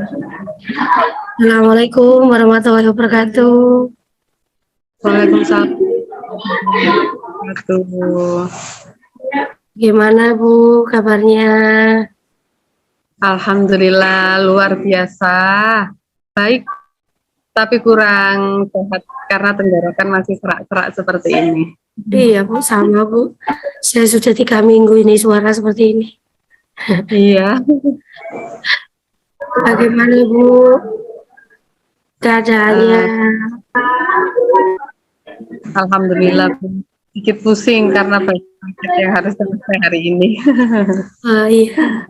Assalamualaikum warahmatullahi wabarakatuh. Waalaikumsalam warahmatullahi wabarakatuh. Gimana Bu kabarnya? Alhamdulillah luar biasa. Baik, tapi kurang sehat karena tenggorokan masih serak-serak seperti ini. Iya Bu, sama Bu. Saya sudah 3 minggu ini suara seperti ini. Iya, Bagaimana Bu keadaannya? alhamdulillah sedikit pusing karena banyak sakit yang harus selesai hari ini. Iya.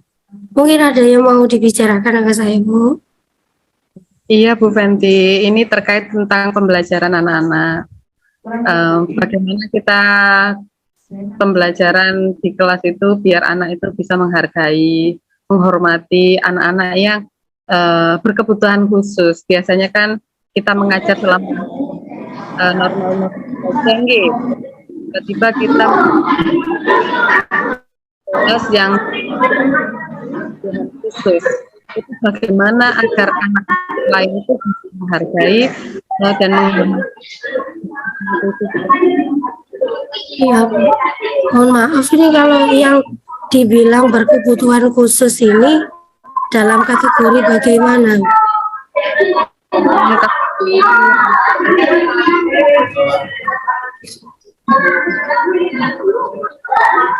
Mungkin ada yang mau dibicarakan dengan saya Bu. Iya Bu Fenty, ini terkait tentang pembelajaran anak-anak. Bagaimana kita pembelajaran di kelas itu biar anak itu bisa menghargai, menghormati anak-anak yang berkebutuhan khusus. Biasanya kan kita mengajar selama normal tinggi, tiba-tiba kita kelas yang khusus. Itu bagaimana agar anak lain itu bisa menghargai dan menghormati. Iya Bu. Mohon maaf ini kalau yang dibilang berkebutuhan khusus ini dalam kategori bagaimana?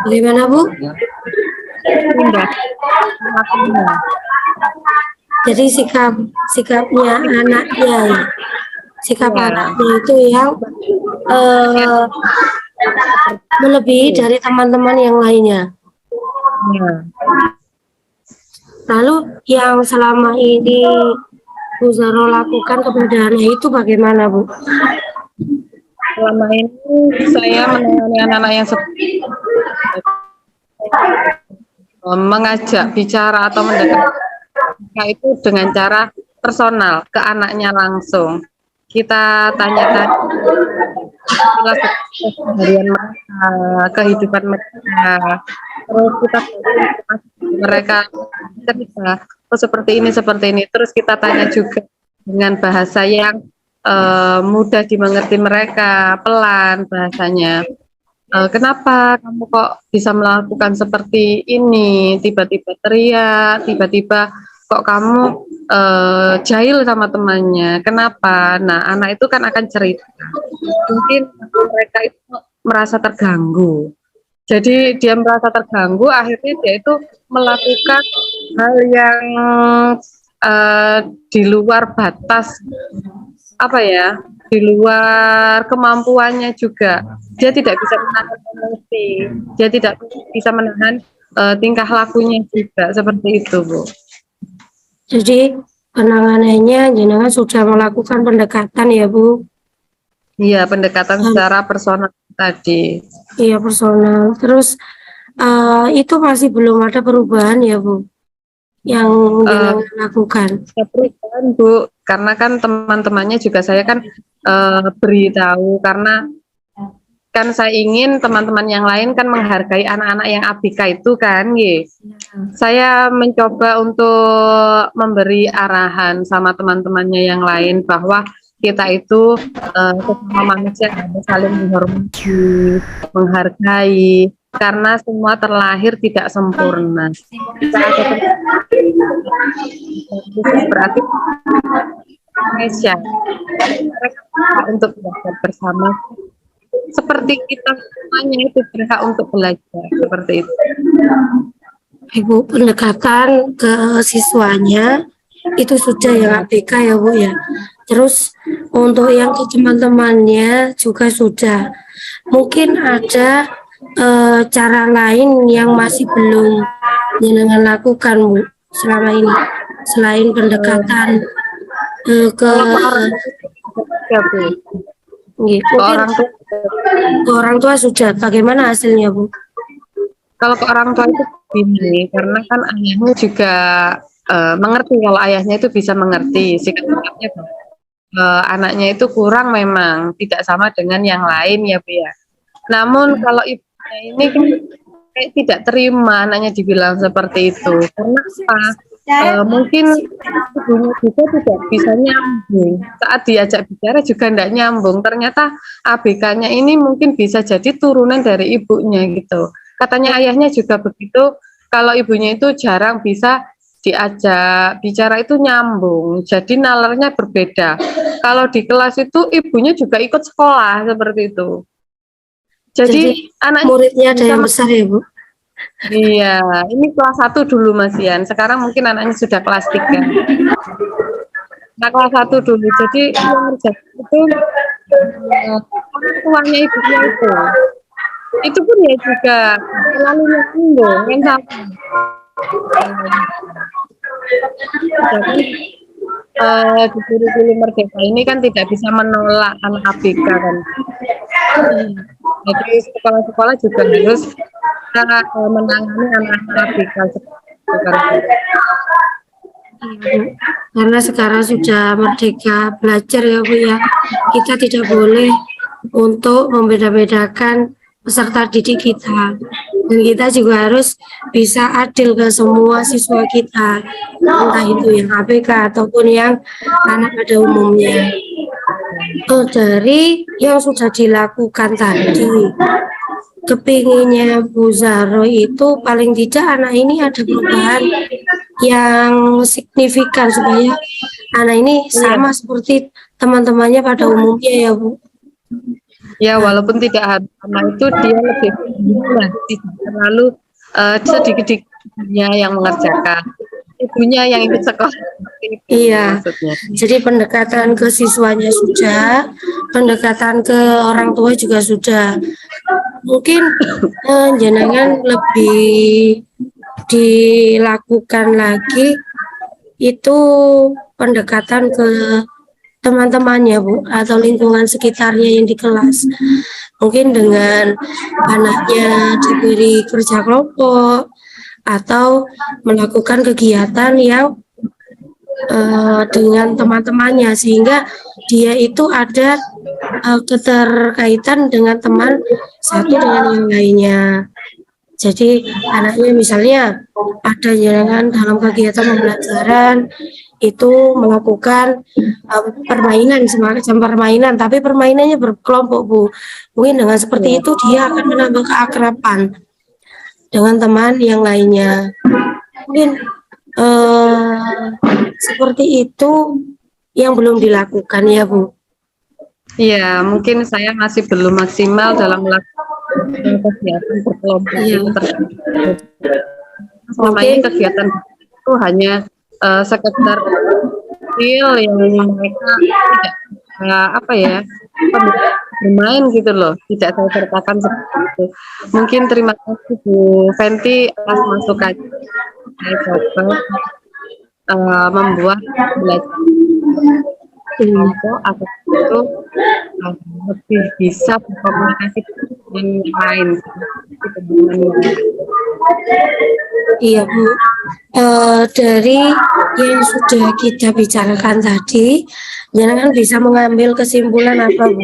Bagaimana Bu? Jadi sikapnya anaknya ya. Sikap anaknya itu yang melebihi dari teman-teman yang lainnya. Lalu yang selama ini Bu Zaro lakukan kepada anak itu bagaimana Bu? Selama ini saya menangani anak-anak yang mengajak bicara atau mendekat itu dengan cara personal ke anaknya langsung. Kita tanya-tanya harian mereka, kehidupan mereka, terus kita mereka cerita seperti ini, terus kita tanya juga dengan bahasa yang mudah dimengerti mereka, pelan bahasanya. Kenapa kamu kok bisa melakukan seperti ini? Tiba-tiba teriak, tiba-tiba kok kamu jahil sama temannya. Kenapa? Nah, anak itu kan akan cerita. Mungkin mereka itu merasa terganggu. Jadi dia merasa terganggu, akhirnya dia itu melakukan hal yang di luar batas di luar kemampuannya juga. Dia tidak bisa menahan emosi, dia tidak bisa menahan tingkah lakunya juga, seperti itu Bu. Jadi penanganannya jenengan sudah melakukan pendekatan ya Bu? Iya, pendekatan secara personal tadi. Iya personal. Terus itu masih belum ada perubahan ya Bu? Yang jenengan lakukan? Perubahan Bu, karena kan teman-temannya juga saya kan beritahu, karena kan saya ingin teman-teman yang lain kan menghargai anak-anak yang ABK itu kan, saya mencoba untuk memberi arahan sama teman-temannya yang lain bahwa kita itu sesama manusia harus saling menghormati, menghargai, karena semua terlahir tidak sempurna. Berarti Indonesia mereka untuk belajar bersama, seperti kita semuanya itu berhak untuk belajar, seperti itu. Ibu, pendekatan ke siswanya itu sudah yang ABK ya Bu ya. Terus untuk yang ke teman-temannya juga sudah. Mungkin ada cara lain yang masih belum jenengan lakukan Bu selama ini selain pendekatan ke orang tua sudah. Bagaimana hasilnya Bu? Kalau ke orang tua itu begini, karena kan ayahnya juga mengerti, kalau ayahnya itu bisa mengerti sikap-sikapnya anaknya itu kurang, memang tidak sama dengan yang lain ya Bu ya. Namun kalau ibunya ini kan kayak tidak terima anaknya dibilang seperti itu. Karena apa? Mungkin ibunya juga tidak bisa nyambung. Saat diajak bicara juga tidak nyambung. Ternyata ABK-nya ini mungkin bisa jadi turunan dari ibunya gitu. Katanya ayahnya juga begitu, kalau ibunya itu jarang bisa diajak bicara itu nyambung. Jadi nalarnya berbeda. Kalau di kelas itu ibunya juga ikut sekolah seperti itu. Jadi Jadi anaknya muridnya ada bisa. yang besar ya Bu? Iya, ini kelas 1 dulu Mas Ian. Sekarang mungkin anaknya sudah kelas 3. Nah, kelas 1 dulu. Jadi yang ngerjain itu orang tuanya ibunya itu. Itu pun ya juga selalu nyambung kan sama. Sedangkan di kurikulum Merdeka ini kan tidak bisa menolak anak ABK kan. Jadi sekolah-sekolah juga harus menangani anak-anak ABK seperti itu kan. Iya Bu, karena sekarang sudah merdeka belajar ya Bu ya, kita tidak boleh untuk membeda-bedakan peserta didik kita. Dan kita juga harus bisa adil ke semua siswa kita, entah itu yang ABK ataupun yang anak pada umumnya. Dari yang sudah dilakukan tadi, kepinginnya Bu Zahro itu paling tidak anak ini ada perubahan yang signifikan supaya anak ini Iya. sama seperti teman-temannya pada umumnya ya Bu. Ya, walaupun tidak harus sama itu dia lebih lah, tidak terlalu sedikit-sedikitnya yang mengerjakan. Ibunya yang ikut sekolah seperti itu Iya, maksudnya. jadi pendekatan ke siswanya sudah, pendekatan ke orang tua juga sudah. Mungkin jenengan lebih dilakukan lagi itu pendekatan ke teman-temannya Bu atau lingkungan sekitarnya yang di kelas. Mungkin dengan anaknya diberi kerja kelompok atau melakukan kegiatan yang dengan teman-temannya sehingga dia itu ada keterkaitan dengan teman satu dengan yang lainnya. Jadi anaknya misalnya ada jalangan dalam kegiatan pembelajaran itu melakukan permainan semacam permainan, tapi permainannya berkelompok Bu. Mungkin dengan seperti itu dia akan menambah keakraban dengan teman yang lainnya. Mungkin seperti itu yang belum dilakukan ya Bu. Iya, mungkin saya masih belum maksimal dalam melakukan kegiatan berkelompok Iya. itu tersebut. Selama ini kegiatan itu hanya sekedar kecil yang mereka tidak apa ya bermain gitu loh, tidak saya sertakan seperti itu. Mungkin terima kasih Bu Fenty atas masukannya. Saya coba membuat belajar kelompok atau itu lebih bisa berkomunikasi dengan yang lain. Iya Bu, dari yang sudah kita bicarakan tadi, jangan bisa mengambil kesimpulan apa Bu?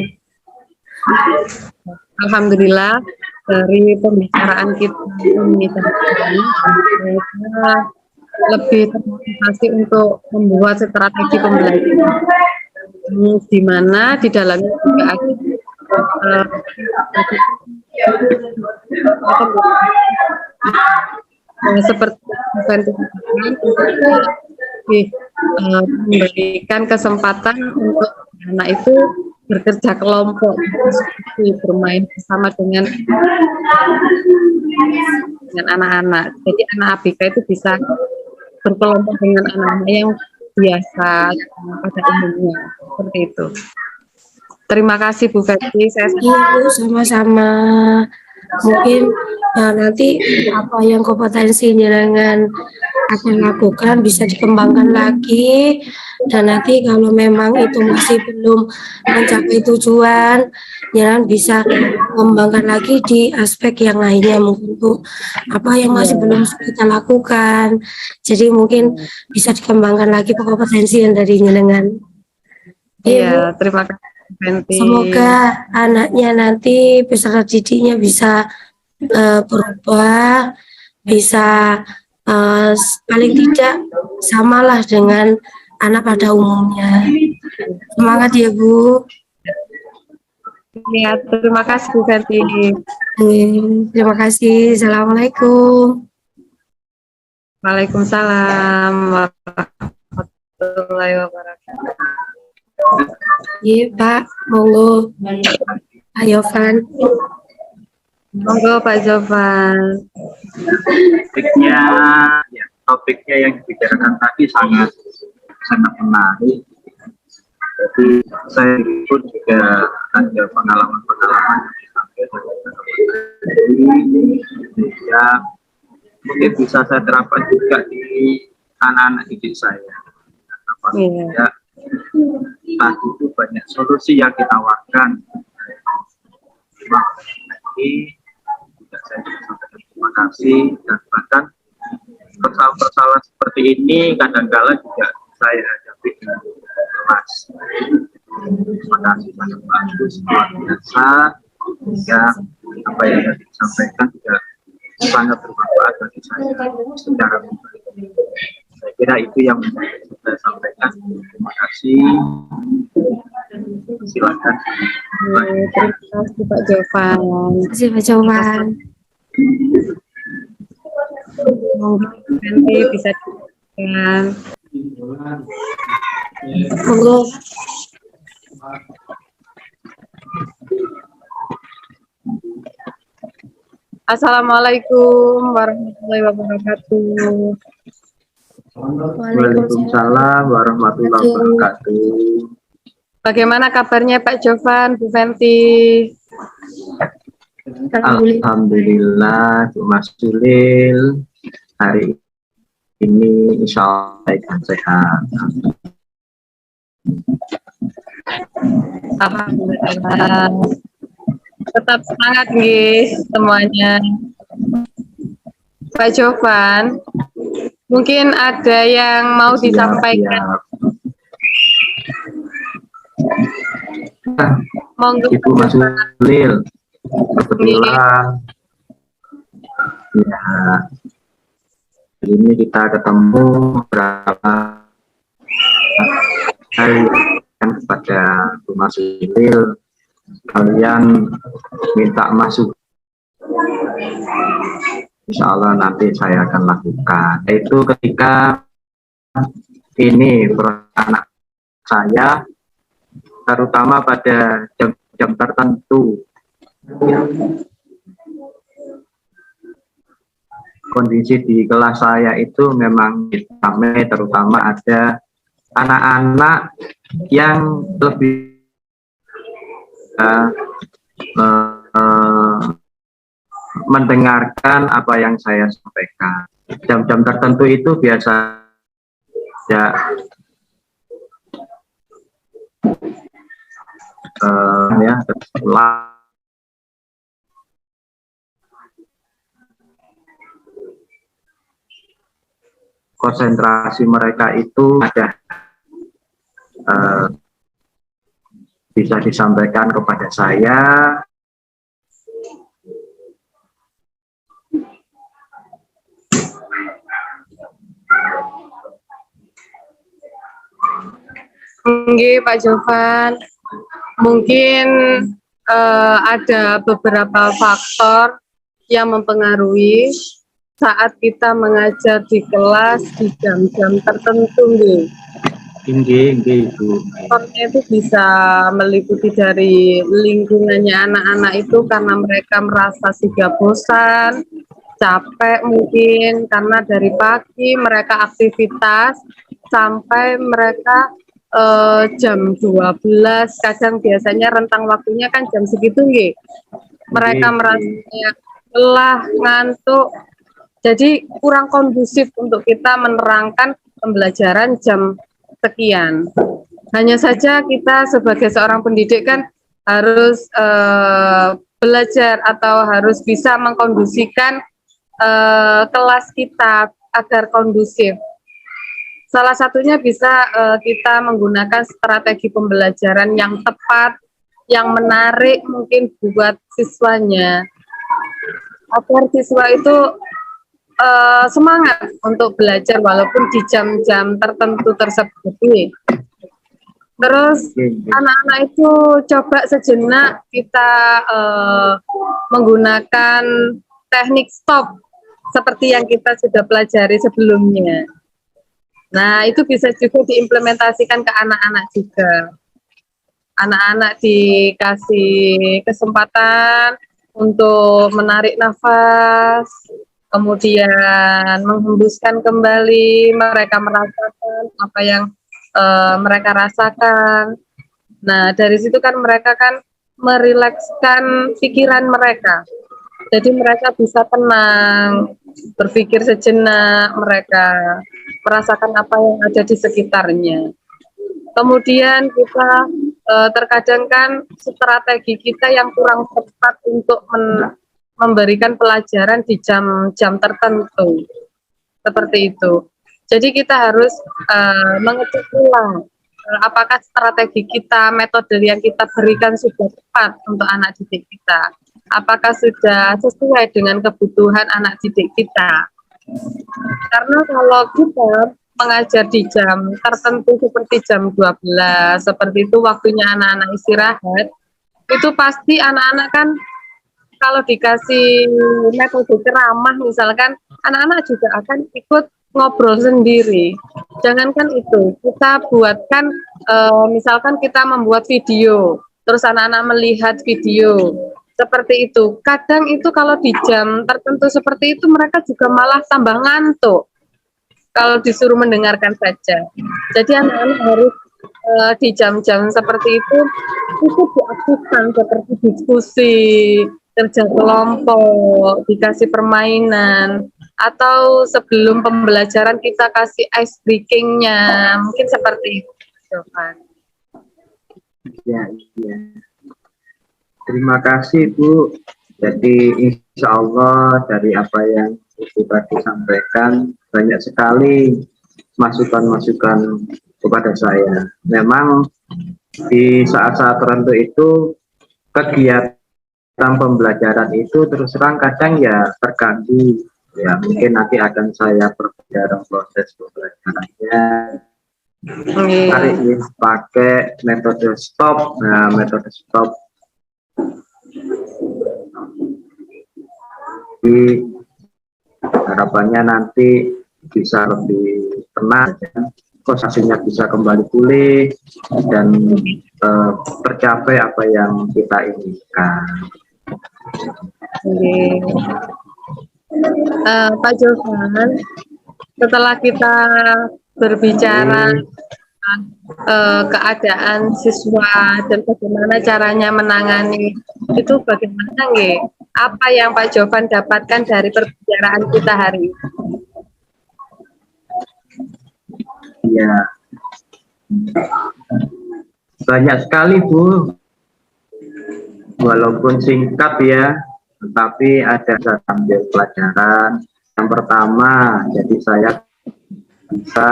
Alhamdulillah dari pembicaraan kita ini saya lebih termotivasi untuk membuat strategi pembelajaran di mana di dalamnya juga ada seperti memberikan kesempatan untuk anak itu bekerja kelompok, bermain bersama dengan anak-anak. Jadi anak ABK itu bisa berkelompok dengan anak-anak yang biasa pada umumnya seperti itu. Terima kasih Bu Fetty. Iya Bu, sama-sama. Mungkin nanti apa yang kompetensi jenengan akan lakukan bisa dikembangkan lagi, dan nanti kalau memang itu masih belum mencapai tujuan, jenengan bisa mengembangkan lagi di aspek yang lainnya mungkin Bu, apa yang masih belum kita lakukan. Jadi mungkin bisa dikembangkan lagi kompetensi yang dari jenengan. Iya, terima kasih. Semoga anaknya nanti peserta didiknya bisa berubah, bisa paling tidak samalah dengan anak pada umumnya. Semangat ya Bu. Ya, terima kasih Bu Fenty. Terima kasih. Assalamualaikum. Waalaikumsalam warahmatullahi wabarakatuh. Iya Pak, monggo. Pak Yovan. Monggo Pak Jovan. Topiknya yang dibicarakan tadi sangat menarik. Jadi saya pun juga ada pengalaman-pengalaman yang disampaikan. Ya, mungkin bisa saya terapkan juga di anak-anak didik saya. Ya, tadi itu banyak solusi yang ditawarkan. Ini juga saya sampaikan terima kasih, dan bahkan persoalan-persoalan seperti ini kadang-kala juga saya hadapi dengan kelas. Terima kasih sangat bagus, luar biasa. Sehingga apa yang tadi disampaikan juga sangat bermanfaat bagi saya secara pribadi. Saya kira itu yang saya sampaikan. Terima kasih. Silakan. Terima kasih Pak Jovan. Terima kasih Pak Jovan. Monggo nanti bisa dengan Monggo. Assalamualaikum warahmatullahi wabarakatuh. Waalaikumsalam warahmatullahi wabarakatuh. Bagaimana kabarnya Pak Jovan, Bu Fenty? Alhamdulillah, Mas Sulil. Hari ini insya Allah baik dan sehat. Alhamdulillah. Tetap semangat guys semuanya. Pak Jovan, mungkin ada yang mau disampaikan. Monggo Ibu Mas Sulil, kebetulan ya ini kita ketemu beberapa hari kan kepada Bu Mas Sulil, kalian minta masuk. Insya Allah nanti saya akan lakukan. Itu ketika ini anak saya, terutama pada jam-jam tertentu. Ya. Kondisi di kelas saya itu memang ramai, terutama ada anak-anak yang lebih mendengarkan apa yang saya sampaikan. Jam-jam tertentu itu biasa ya konsentrasi mereka itu ada bisa disampaikan kepada saya. Nggih, Pak Jovan. Mungkin ada beberapa faktor yang mempengaruhi saat kita mengajar di kelas di jam-jam tertentu, nggih. Ibu. Faktornya itu bisa meliputi dari lingkungannya anak-anak itu karena mereka merasa sudah bosan, capek mungkin karena dari pagi mereka aktivitas sampai mereka jam 12, kadang biasanya rentang waktunya kan jam segitu nggih. Mereka merasa lelah, ngantuk. Jadi kurang kondusif untuk kita menerangkan pembelajaran jam sekian. Hanya saja kita sebagai seorang pendidik kan harus belajar atau harus bisa mengkondisikan kelas kita agar kondusif. Salah satunya bisa kita menggunakan strategi pembelajaran yang tepat, yang menarik mungkin buat siswanya. Agar siswa itu semangat untuk belajar walaupun di jam-jam tertentu tersebut. Terus anak-anak itu coba sejenak kita menggunakan teknik stop seperti yang kita sudah pelajari sebelumnya. Nah, itu bisa juga diimplementasikan ke anak-anak juga. Anak-anak dikasih kesempatan untuk menarik nafas, kemudian menghembuskan kembali, mereka merasakan apa yang mereka rasakan. Nah, dari situ kan mereka kan merilekskan pikiran mereka. Jadi mereka bisa tenang, berpikir sejenak, mereka merasakan apa yang ada di sekitarnya. Kemudian kita terkadang kan strategi kita yang kurang tepat untuk memberikan pelajaran di jam-jam tertentu. Seperti itu. Jadi kita harus mengecek ulang apakah strategi kita, metode yang kita berikan sudah tepat untuk anak didik kita. Apakah sudah sesuai dengan kebutuhan anak didik kita. Karena kalau kita mengajar di jam tertentu seperti jam 12, seperti itu waktunya anak-anak istirahat, itu pasti anak-anak kan kalau dikasih metode ceramah misalkan, anak-anak juga akan ikut ngobrol sendiri. Jangankan itu, kita buatkan misalkan kita membuat video, terus anak-anak melihat video seperti itu. Kadang itu kalau di jam tertentu seperti itu mereka juga malah tambah ngantuk kalau disuruh mendengarkan saja. Jadi anak-anak harus di jam-jam seperti itu diaktifkan seperti diskusi, kerja kelompok, dikasih permainan, atau sebelum pembelajaran kita kasih ice breaking-nya, mungkin seperti itu. Ya, ya. Terima kasih Bu. Jadi insya Allah dari apa yang Ibu tadi sampaikan banyak sekali masukan-masukan kepada saya. Memang di saat-saat tertentu itu kegiatan pembelajaran itu terus terang kadang ya terganggu. Ya mungkin nanti akan saya perbicara proses pembelajarannya. Tarik pakai metode stop. Nah, metode stop di harapannya nanti bisa lebih tenang, ya. Konsentrasinya bisa kembali pulih dan tercapai apa yang kita inginkan. Pak Jovan, setelah kita berbicara keadaan siswa dan bagaimana caranya menangani itu, bagaimana nggih? Apa yang Pak Jovan dapatkan dari perbicaraan kita hari ini? Ya, banyak sekali Bu, walaupun singkat ya, tetapi ada sambil pelajaran. Yang pertama, jadi saya bisa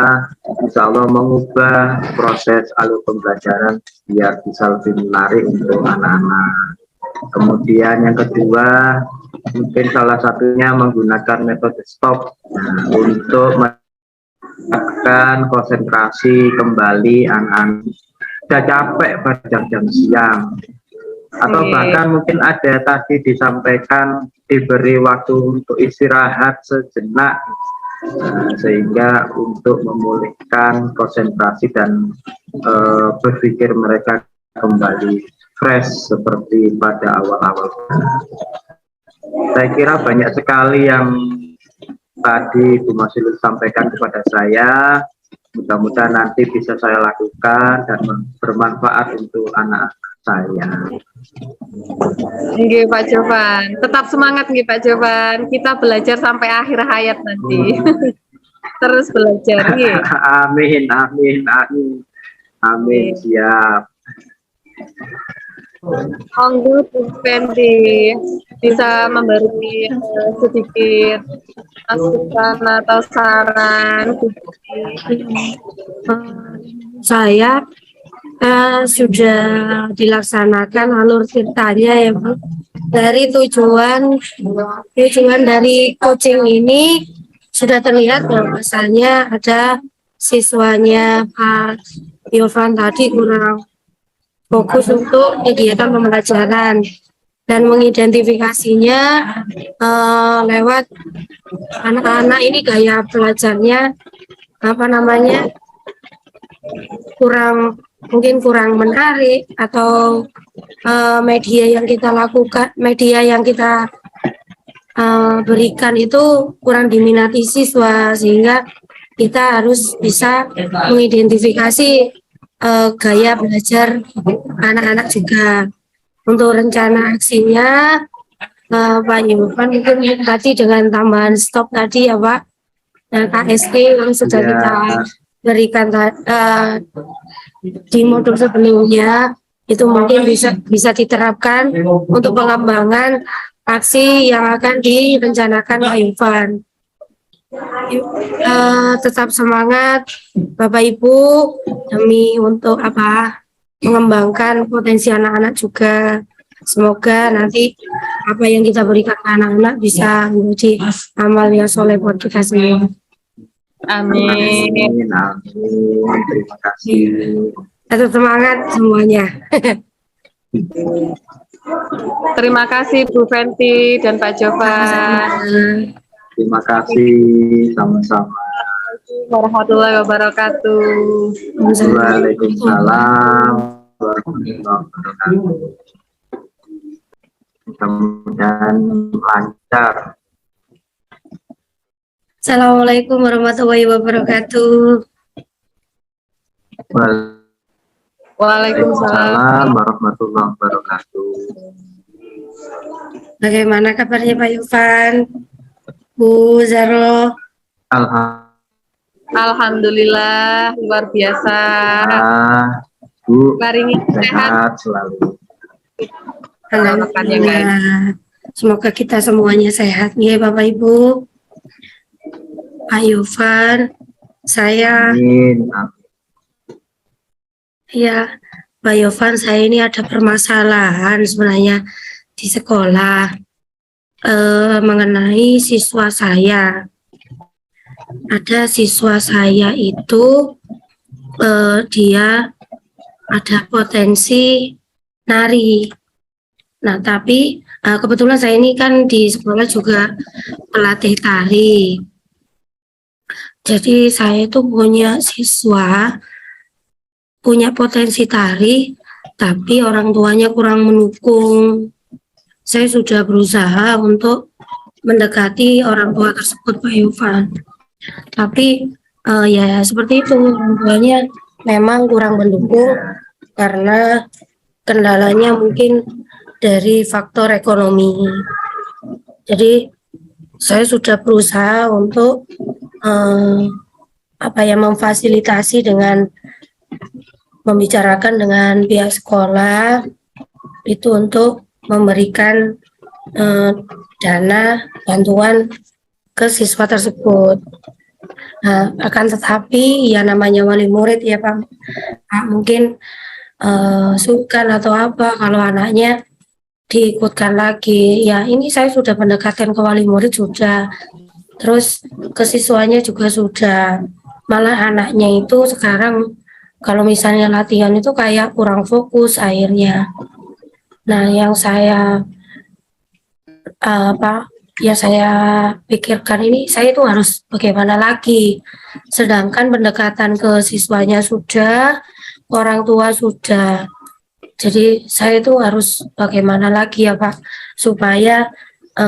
insya Allah mengubah proses alur pembelajaran biar bisa lebih menarik untuk anak-anak. Kemudian yang kedua, mungkin salah satunya menggunakan metode stop untuk menekan konsentrasi kembali anak-anak sudah capek pada jam-jam siang. Atau bahkan mungkin ada tadi disampaikan diberi waktu untuk istirahat sejenak, sehingga untuk memulihkan konsentrasi dan berpikir mereka kembali fresh seperti pada awal-awal. Saya kira banyak sekali yang tadi Bu Masilu sampaikan kepada saya. Mudah-mudahan nanti bisa saya lakukan dan bermanfaat untuk anak saya. Nggih Pak Jovan, tetap semangat nggih Pak Jovan. Kita belajar sampai akhir hayat nanti. Terus belajar nggih. Amin, amin, amin. Amin, siap. Monggo Bu Fendi bisa memberi sedikit masukan atau saran. Saya sudah dilaksanakan alur ceritanya ya Bu. Dari tujuan dari coaching ini sudah terlihat bahwasannya ada siswanya Pak Yofan tadi kurang fokus untuk kegiatan pembelajaran dan mengidentifikasinya lewat anak-anak ini gaya belajarnya mungkin kurang menarik, atau media yang kita berikan itu kurang diminati siswa, sehingga kita harus bisa mengidentifikasi gaya belajar anak-anak juga. Untuk rencana aksinya, Pak Yufan mungkin tadi dengan tambahan stop tadi ya Pak, dan KSP yang sudah kita berikan di modul sebelumnya, itu mungkin bisa diterapkan untuk pengembangan aksi yang akan direncanakan Pak Yufan. Tetap semangat Bapak Ibu demi untuk mengembangkan potensi anak-anak juga. Semoga nanti apa yang kita berikan ke anak-anak bisa menjadi amal yang soleh buat kita semua. Amin. Terima kasih. Tetap semangat semuanya. Terima kasih Bu Fenty dan Pak Jovan. Terima kasih, sama-sama. Warahmatullahi wabarakatuh. Waalaikumsalam warahmatullahi wabarakatuh. Mudah-mudahan lancar. Assalamualaikum warahmatullahi wabarakatuh. Waalaikumsalam warahmatullahi wabarakatuh. Bagaimana kabarnya Pak Yufan? Bu Zaro? Alhamdulillah, luar biasa. Bu, Laringi sehat selalu. Alhamdulillah. Semoga kita semuanya sehat ya Bapak Ibu. Pak Yufan, saya Amin. ya Pak Yofan, saya ini ada permasalahan sebenarnya di sekolah mengenai siswa saya. Ada siswa saya itu dia ada potensi nari. Nah, tapi kebetulan saya ini kan di sekolah juga pelatih tari. Jadi saya itu punya siswa punya potensi tari, tapi orang tuanya kurang mendukung. Saya sudah berusaha untuk mendekati orang tua tersebut, Pak Yufan. Tapi ya seperti itu, orang tuanya memang kurang mendukung karena kendalanya mungkin dari faktor ekonomi. Jadi saya sudah berusaha untuk memfasilitasi dengan membicarakan dengan pihak sekolah itu untuk memberikan dana bantuan ke siswa tersebut. Nah, akan tetapi ya namanya wali murid ya Pak, mungkin sungkan atau apa kalau anaknya diikutkan lagi. Ya ini saya sudah pendekatan ke wali murid sudah, terus ke siswanya juga sudah. Malah anaknya itu sekarang kalau misalnya latihan itu kayak kurang fokus akhirnya. Nah, yang saya saya pikirkan ini, saya itu harus bagaimana lagi. Sedangkan pendekatan ke siswanya sudah, orang tua sudah. Jadi saya itu harus bagaimana lagi ya Pak, supaya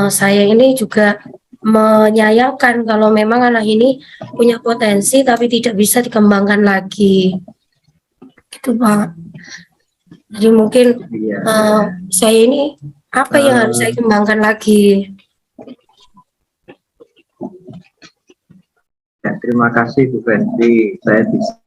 saya ini juga menyayangkan kalau memang anak ini punya potensi tapi tidak bisa dikembangkan lagi. Gitu Pak. Jadi mungkin saya ini apa yang harus saya kembangkan lagi? Ya, terima kasih Bu Fenty. Saya bisa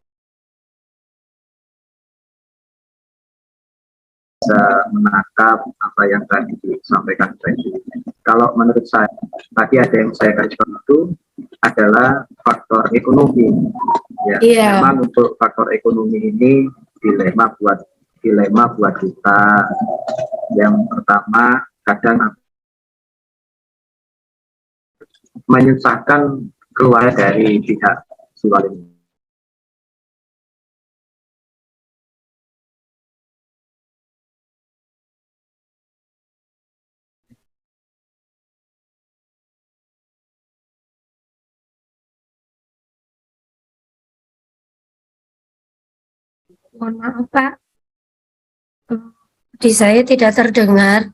menangkap apa yang tadi disampaikan Fenty. Kalau menurut saya, tadi ada yang saya gariskan itu adalah faktor ekonomi. Ya, memang untuk faktor ekonomi ini dilema buat kita. Yang pertama, kadang menyusahkan keluar dari pihak si wali murid. Mohon maaf Pak, di saya tidak terdengar.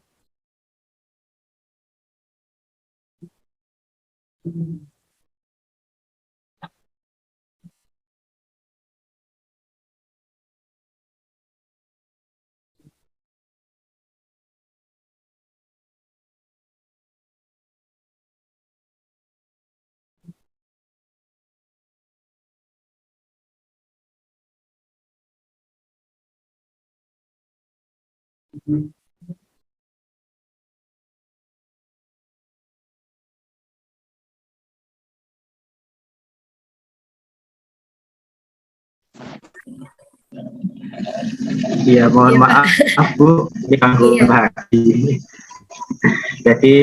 Iya, mohon Iya, Pak. maaf Bu, diganggu Iya. lagi. Jadi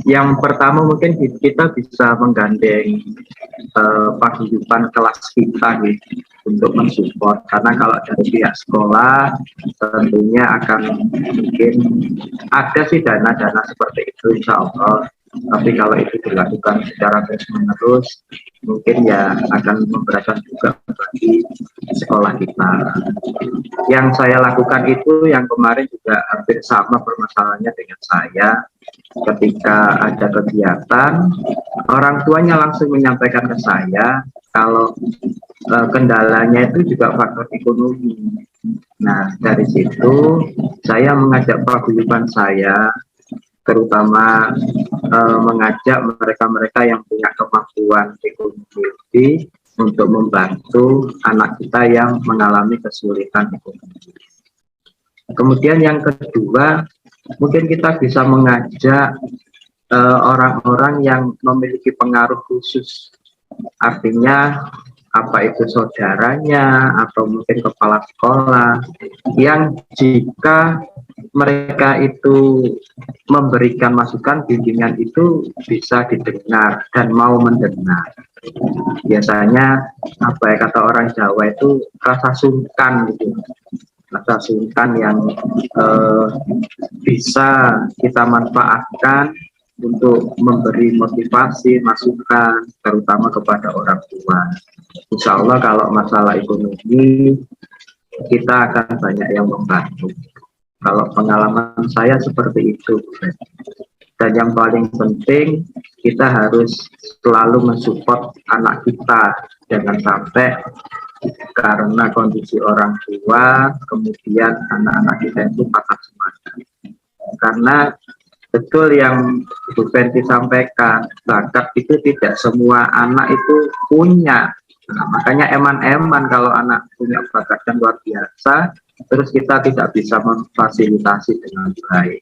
yang pertama mungkin kita bisa menggandeng paguyuban kelas kita gitu, untuk mensupport, karena kalau dari pihak sekolah tentunya akan mungkin ada sih dana-dana seperti itu insya Allah, tapi kalau itu dilakukan secara terus menerus mungkin ya akan memberatkan juga bagi sekolah kita. Yang saya lakukan itu yang kemarin juga hampir sama permasalahannya dengan saya. Ketika ada kegiatan, orang tuanya langsung menyampaikan ke saya kalau kendalanya itu juga faktor ekonomi. Nah, dari situ saya mengajak paguyuban saya, terutama mengajak mereka-mereka yang punya kemampuan ekonomi lebih untuk membantu anak kita yang mengalami kesulitan ekonomi. Kemudian yang kedua, mungkin kita bisa mengajak orang-orang yang memiliki pengaruh khusus, artinya apa itu saudaranya atau mungkin kepala sekolah, yang jika mereka itu memberikan masukan, bimbingan itu bisa didengar dan mau mendengar. Biasanya apa ya, kata orang Jawa itu rasa sungkan gitu, rasa sungkan yang bisa kita manfaatkan untuk memberi motivasi, masukan, terutama kepada orang tua. Insya Allah kalau masalah ekonomi kita akan banyak yang membantu. Kalau pengalaman saya seperti itu. Dan yang paling penting kita harus selalu mensupport anak kita, jangan sampai karena kondisi orang tua kemudian anak-anak kita itu patah semangat. Karena betul yang Bu Fenty sampaikan, bakat itu tidak semua anak itu punya. Nah, makanya eman-eman kalau anak punya bakat yang luar biasa, terus kita tidak bisa memfasilitasi dengan baik.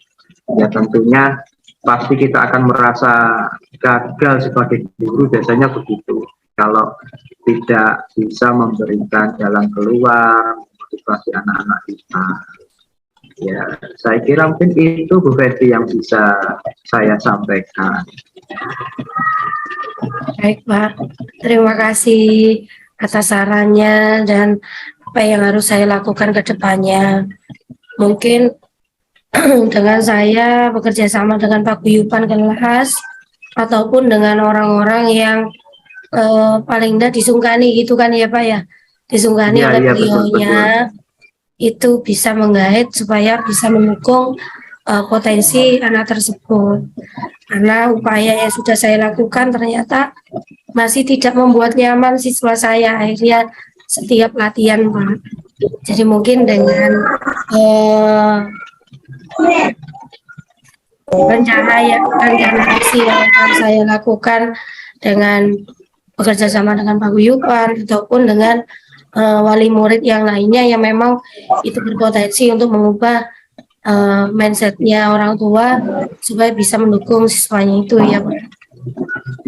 Ya tentunya pasti kita akan merasa gagal sebagai guru, biasanya begitu. Kalau tidak bisa memberikan jalan keluar, motivasi anak-anak kita. Ya, saya kira mungkin itu Bu Fenty yang bisa saya sampaikan. Baik Pak, terima kasih atas sarannya dan apa yang harus saya lakukan ke depannya. Mungkin dengan saya bekerja sama dengan paguyuban kelas ataupun dengan orang-orang yang paling tidak disungkani gitu kan ya Pak ya, disungkani oleh beliaunya, itu bisa menggait supaya bisa mendukung potensi anak tersebut. Karena upaya yang sudah saya lakukan ternyata masih tidak membuat nyaman siswa saya, akhirnya setiap latihan Pak. Jadi mungkin dengan rencana aksi yang akan saya lakukan dengan bekerja sama dengan paguyuban ataupun dengan wali murid yang lainnya yang memang itu berpotensi untuk mengubah mindsetnya orang tua supaya bisa mendukung siswanya itu ya Pak.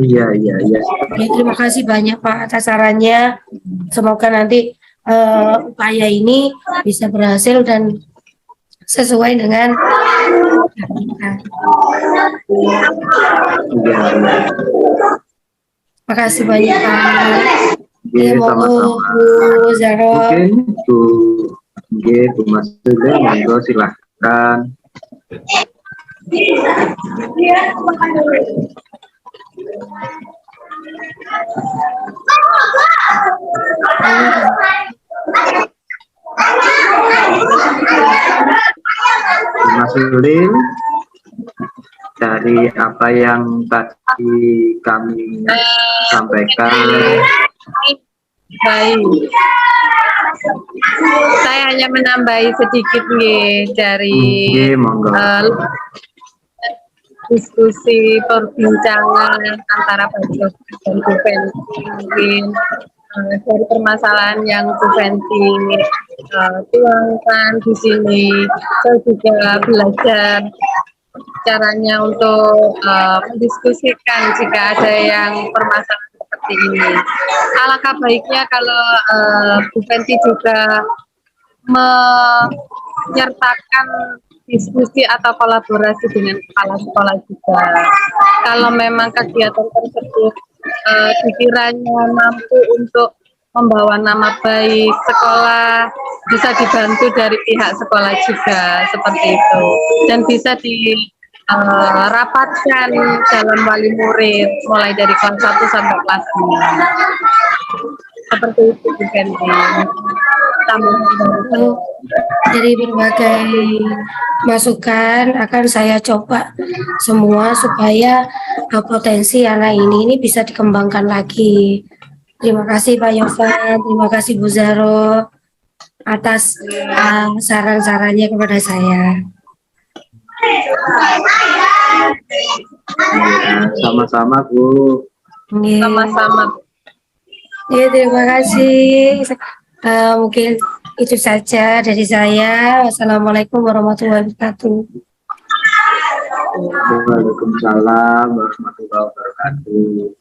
Iya. Oke, terima kasih banyak Pak atas sarannya. Semoga nanti upaya ini bisa berhasil dan sesuai dengan kita. Iya. Makasih banyak Pak. Oke, Ya, monggo sama-sama. Bu Zaro. Mungkin Bu Mas Sule, monggo silahkan. Bu Mas Sule, dari apa yang tadi kami sampaikan, Baik. Saya hanya menambahi sedikit nih dari monggo. diskusi perbincangan antara Pak Joko dan Bu Fenty. Mungkin dari permasalahan yang Bu Fenty tuangkan di sini, saya juga belajar caranya untuk mendiskusikan jika ada yang permasalahan seperti ini. Alangkah baiknya kalau Bu Fenty juga menyertakan diskusi atau kolaborasi dengan kepala sekolah juga. Kalau memang kegiatan tersebut dikiranya mampu untuk membawa nama baik sekolah, bisa dibantu dari pihak sekolah juga seperti itu, dan bisa dirapatkan dalam wali murid mulai dari kelas 1 sampai kelas 5. Seperti itu bukan Lalu dari berbagai masukan akan saya coba semua supaya potensi anak ini bisa dikembangkan lagi. Terima kasih Pak Yovan, terima kasih Bu Zaro atas saran-sarannya kepada saya. Sama-sama Bu. Sama-sama. Ya, terima kasih. Mungkin itu saja dari saya. Wassalamualaikum warahmatullahi wabarakatuh. Waalaikumsalam warahmatullahi wabarakatuh.